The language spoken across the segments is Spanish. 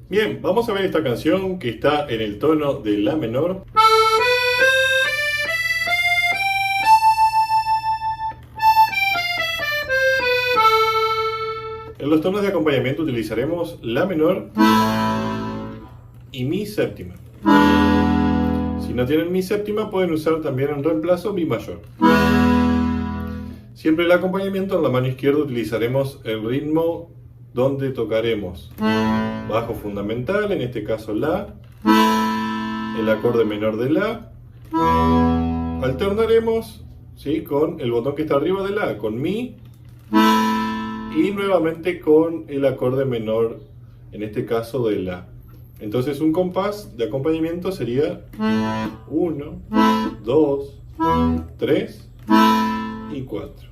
Bien, vamos a ver esta canción que está en el tono de La menor. En los tonos de acompañamiento utilizaremos La menor y Mi séptima. Si no tienen Mi séptima, pueden usar también en reemplazo Mi mayor. Siempre el acompañamiento en la mano izquierda utilizaremos el ritmo donde tocaremos bajo fundamental, en este caso La, el acorde menor de La, alternaremos, ¿sí?, con el botón que está arriba de La, con Mi, y nuevamente con el acorde menor, en este caso de La. Entonces un compás de acompañamiento sería 1, 2, 3 y 4.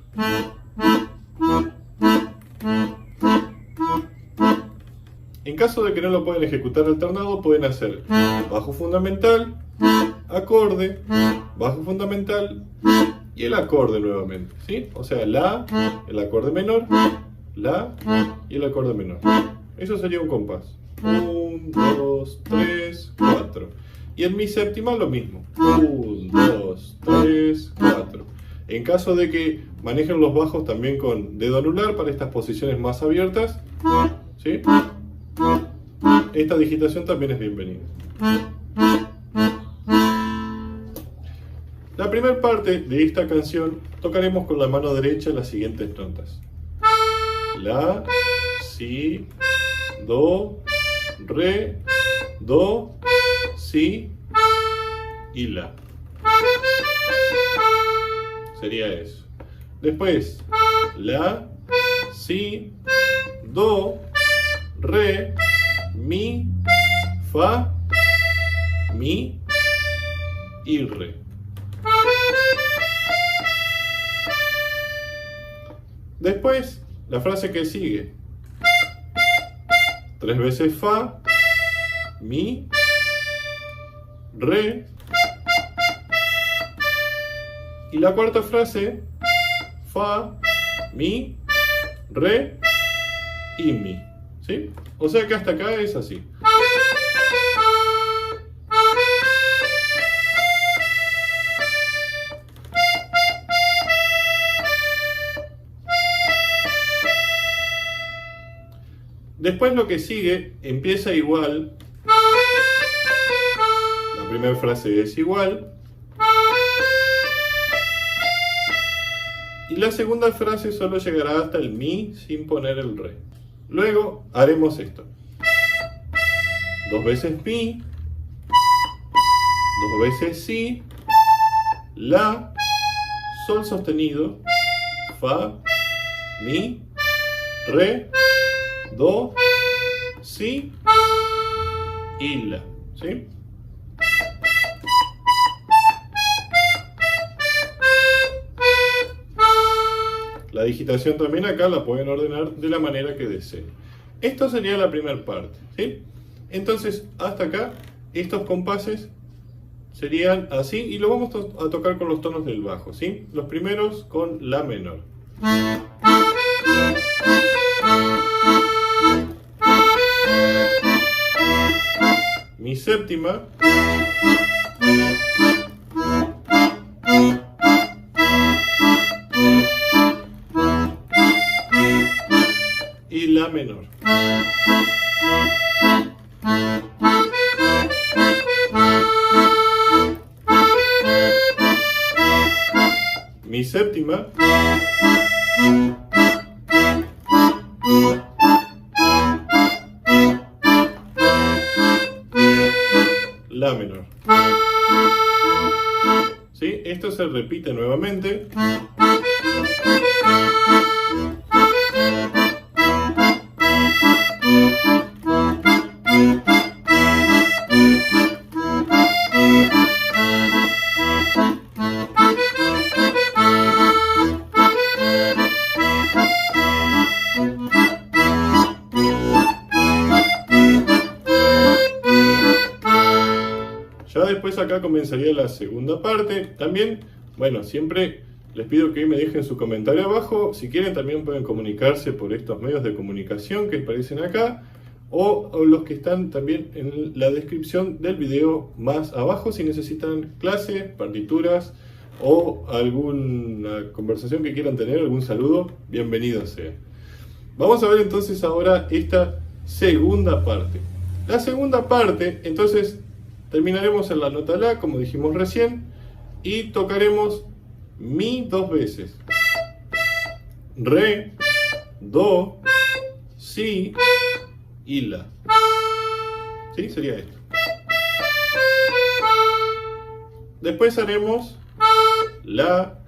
En caso de que no lo puedan ejecutar alternado, pueden hacer bajo fundamental, acorde, bajo fundamental y el acorde nuevamente, ¿sí? O sea, La, el acorde menor, La y el acorde menor. Eso sería un compás. 1, 2, 3, 4. Y en Mi séptima lo mismo. 1, 2, 3, 4. En caso de que manejen los bajos también con dedo anular para estas posiciones más abiertas, ¿sí?, esta digitación también es bienvenida. La primera parte de esta canción tocaremos con la mano derecha las siguientes notas: La, Si, Do, Re, Do, Si y La. Sería eso. Después, La, Si, Do, Re, Mi, Fa, Mi y Re. Después, la frase que sigue: 3 veces Fa, Mi, Re. Y la cuarta frase: Fa, Mi, Re y Mi. ¿Sí? O sea que hasta acá es así. Después lo que sigue empieza igual. La primera frase es igual. Y la segunda frase solo llegará hasta el Mi sin poner el Re. Luego haremos esto: 2 veces Mi, 2 veces Si, La, Sol sostenido, Fa, Mi, Re, Do, Si y La. ¿Sí? La digitación también acá la pueden ordenar de la manera que deseen. Esto sería la primera parte, ¿sí? Entonces, hasta acá, estos compases serían así, y lo vamos a tocar con los tonos del bajo, ¿sí? Los primeros con La menor. Mi séptima. Y La menor. Mi séptima. La menor. ¿Sí? Esto se repite nuevamente. Ya después acá comenzaría la segunda parte. También, bueno, siempre les pido que me dejen su comentario abajo. Si quieren también pueden comunicarse por estos medios de comunicación que aparecen acá. o los que están también en la descripción del video más abajo si necesitan clase, partituras o alguna conversación que quieran tener, algún saludo, bienvenido sea. Vamos a ver entonces ahora esta segunda parte. La segunda parte, entonces, terminaremos en la nota La, como dijimos recién, y tocaremos Mi 2 veces. Re, Do, Si y La. ¿Sí? Sería esto. Después haremos La,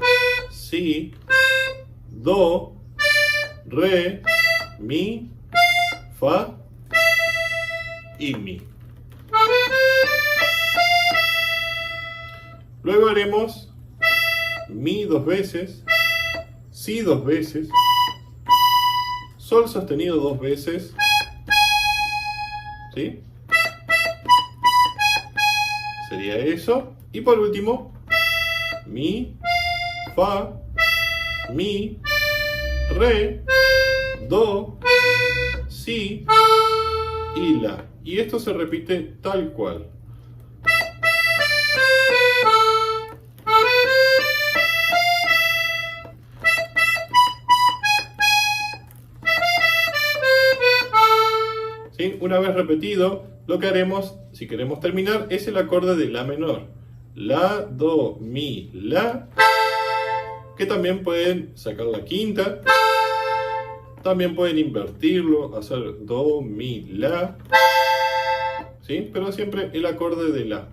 Si, Do, Re, Mi, Fa y Mi. Luego haremos Mi 2 veces, Si 2 veces, Sol sostenido 2 veces, ¿sí? Sería eso. Y por último, Mi, Fa, Mi, Re, Do, Si y La. Y esto se repite tal cual. ¿Sí? Una vez repetido, lo que haremos, si queremos terminar, es el acorde de La menor. La, Do, Mi, La, que también pueden sacar la quinta, también pueden invertirlo, hacer Do, Mi, La, ¿sí? Pero siempre el acorde de La.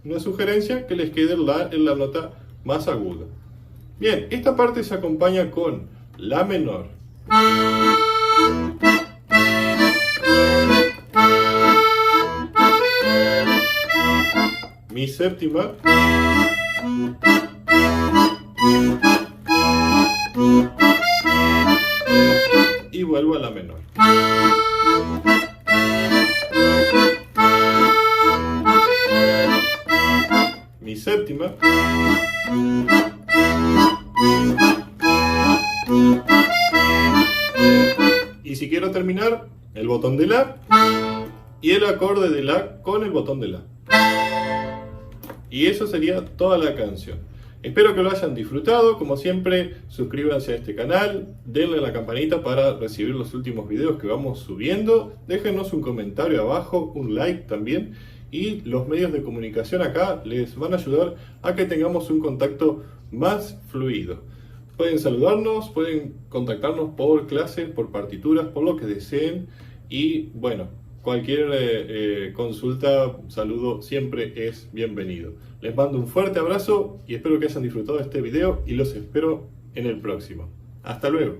Una sugerencia, que les quede el La en la nota más aguda. Bien, esta parte se acompaña con La menor, Mi séptima y vuelvo a La menor. Mi séptima y si quiero terminar, el botón de La y el acorde de La con el botón de La. Y eso sería toda la canción. Espero que lo hayan disfrutado. Como siempre, suscríbanse a este canal, denle a la campanita para recibir los últimos videos que vamos subiendo. Déjenos un comentario abajo, un like también. Y los medios de comunicación acá les van a ayudar a que tengamos un contacto más fluido. Pueden saludarnos, pueden contactarnos por clase, por partituras, por lo que deseen. Y bueno, cualquier consulta, saludo siempre es bienvenido. Les mando un fuerte abrazo y espero que hayan disfrutado de este video y los espero en el próximo. Hasta luego.